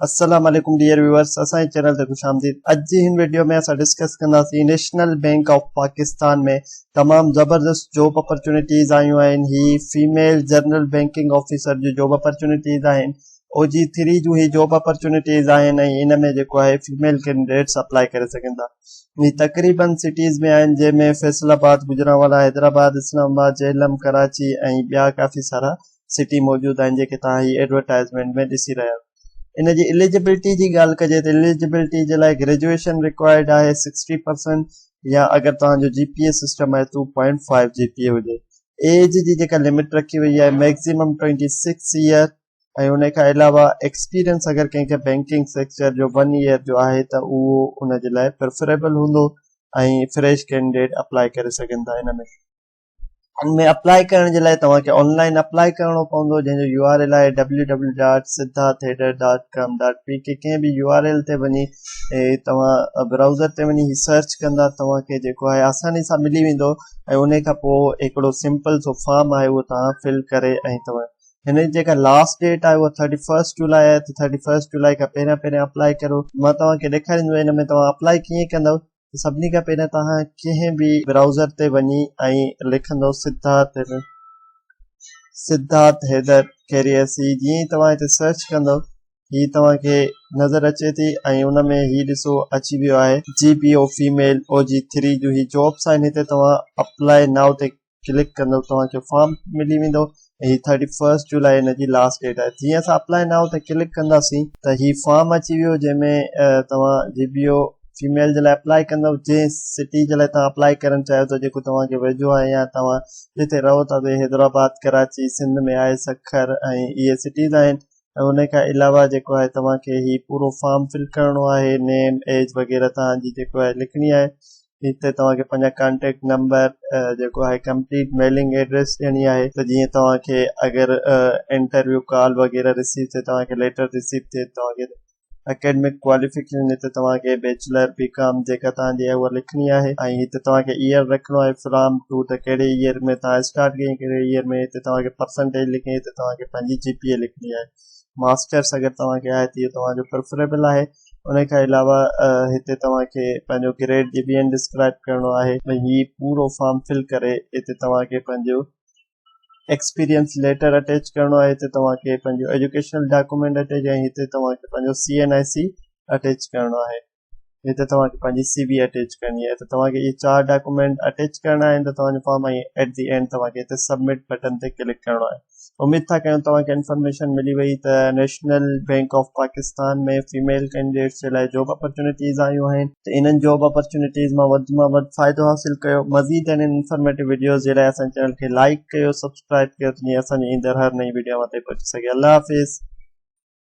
अस्सलाम वालेकुम dear viewers, असांजे चैनल ते खुशामदीद। अॼु जी हिन वीडियो में असां डिस्कस कंदासीं नेशनल बैंक ऑफ पाकिस्तान में तमाम ज़बरदस्त जॉब अपॉर्चुनिटीज़ आयूं आहिनि। ही फीमेल जनरल बैंकिंग ऑफिसर जी जॉब अपॉर्चुनिटीज़ आहिनि। OG3 जूं ही जॉब अपॉर्चुनिटीज़ आहिनि ऐं इन में जेको आहे फीमेल कैंडिडेट्स अप्लाई करे सघनि था। ही तक़रीबन सिटीज़ में आहिनि, जंहिंमें फैसलाबाद, गुजरांवाला, हैदराबाद, इस्लामाबाद, झेलम, कराची ऐं ॿिया काफ़ी सारा सिटी मौजूदु आहिनि जेके तव्हां ही एडवर्टाइज़मेंट में ॾिसी रहिया आहियो। इन जी एलिजिबिलिटी जी ॻाल्हि कजे त एलिजिबिलिटी जे लाइ ग्रेजुएशन रिक्वायर्ड आहे 60%, या अगरि तव्हांजो GPA सिस्टम आहे 2.5 GPA हुजे। एज जी जेका लिमिट रखी वई आहे मैक्सिमम 26 ईयर, ऐं उन खां अलावा एक्सपीरियंस अगरि कंहिंखे बैंकिंग सेक्टर जो 1 ईयर जो आहे त उहो उन जे लाइ प्रेफरेबल हूंदो ऐं फ्रेश कैंडिडेट अप्लाई करे सघनि था। इनमें अप्लाई करण जे लाइ तव्हांखे ऑनलाइन अप्लाई करणो पवंदो, जंहिंजो URL आहे www.siddharthheader.com.pk। कंहिं बि URL ते वञी तव्हां ब्राउज़र ते वञी सर्च कंदा तव्हांखे जेको आहे आसानी सां मिली वेंदो, ऐं उन खां पोइ हिकिड़ो सिंपल सो फॉर्म आहे उहो तव्हां फिल करे ऐं तव्हां हिन जी जेका लास्ट डेट आहे उहा 31 जुलाई आहे, त 31 जुलाई खां पहिरियां अप्लाई करो। मां तव्हांखे ॾेखारींदो हिन में तव्हां अप्लाई कीअं कंदव। सभिनी खां पहिरियां तव्हां कंहिं बि ब्राउज़र ते वञी ऐं लिखंदव सिद्धार्थ हैदर कैरियर सी। जीअं ई तव्हां हिते सर्च कंदव ही तव्हांखे नज़र अचे थी ऐं उन में ही ॾिसो अची वियो आहे GPO फीमेल OG3 जो ही जॉब्स आहिनि। हिते तव्हां अप्लाई नाउ ते क्लिक कंदव, तव्हांखे फॉर्म मिली वेंदो ऐं 31 जुलाई हिन जी लास्ट डेट आहे। जीअं असां अप्लाई नाउ ते क्लिक कंदासीं त ही फॉर्म अची वियो, जंहिंमें तव्हां GPO फीमेल जे लाइ अप्लाई कंदव। जंहिं सिटी जे लाइ तव्हां अप्लाई करणु चाहियो था, जेको तव्हांखे वेझो आहे या तव्हां जिते रहो था, हैदराबाद, कराची, सिंध में आहे सखर ऐं इहे सिटीज़ आहिनि। ऐं उन खां अलावा जेको आहे तव्हांखे ही पूरो फॉर्म फिल करिणो आहे, नेम, एज वग़ैरह तव्हांजी जेको आहे लिखणी आहे। हिते तव्हांखे पंहिंजा कॉन्टेक्ट नंबर जेको आहे कंप्लीट मेलिंग एड्रेस ॾियणी आहे, त जीअं तव्हांखे अगरि इंटरव्यू कॉल वग़ैरह रिसीव थिए, तव्हांखे लेटर रिसीव थिए, तव्हांखे एकेडमिक क्वालिफिकेशन हिते तव्हांखे बैचलर BCom जेका तव्हांजी आहे उहा लिखणी आहे। ऐं हिते तव्हांखे ईयर रखिणो आहे फ्रॉम टू, त कहिड़े ईयर में तव्हां स्टार्ट कई, कहिड़े ईयर में। हिते तव्हांखे परसेंटेज लिखणी, हिते तव्हांखे पंहिंजी GPA लिखणी आहे। मास्टर्स अगरि तव्हांखे आहे त इहो तव्हांजो प्रेफरेबल आहे। उन खां अलावा हिते तव्हांखे पंहिंजो ग्रेड GPN डिस्क्राइब करिणो आहे। ही पूरो फॉर्म फिल करे हिते तव्हांखे पंहिंजो एक्सपीरियंस लेटर अटैच करिणो आहे। हिते तव्हांखे पंहिंजो एजुकेशनल डॉक्यूमेंट अटैच, ऐं हिते तव्हांखे पंहिंजो CNIC अटैच करिणो आहे। हिते तव्हांखे पंहिंजी CV अटैच करणी आहे। त तव्हांखे इहे 4 डॉक्यूमेंट अटैच करणा आहिनि, त तव्हांजो फॉर्म ऐं एट दी एंड तव्हांखे हिते सबमिट बटन ते क्लिक करिणो आहे। उमेद था कयूं तव्हांखे इन्फॉर्मेशन मिली वई त नेशनल बैंक ऑफ पाकिस्तान में फीमेल कैंडिडेट्स जे लाइ जॉब अपॉर्चुनिटीज़ आयूं आहिनि। त इन्हनि जॉब अपॉर्चुनिटीज़ मां वधि फ़ाइदो हासिल कयो। मज़ीद इन्हनि इंफॉर्मेटिव वीडियोज़ जे लाइ असांजे चैनल खे लाइक कयो, सब्सक्राइब कयो, जीअं असांजी ईंदड़ हर नई वीडियो ते पहुची सघे। अल्लाह हाफ़िज़।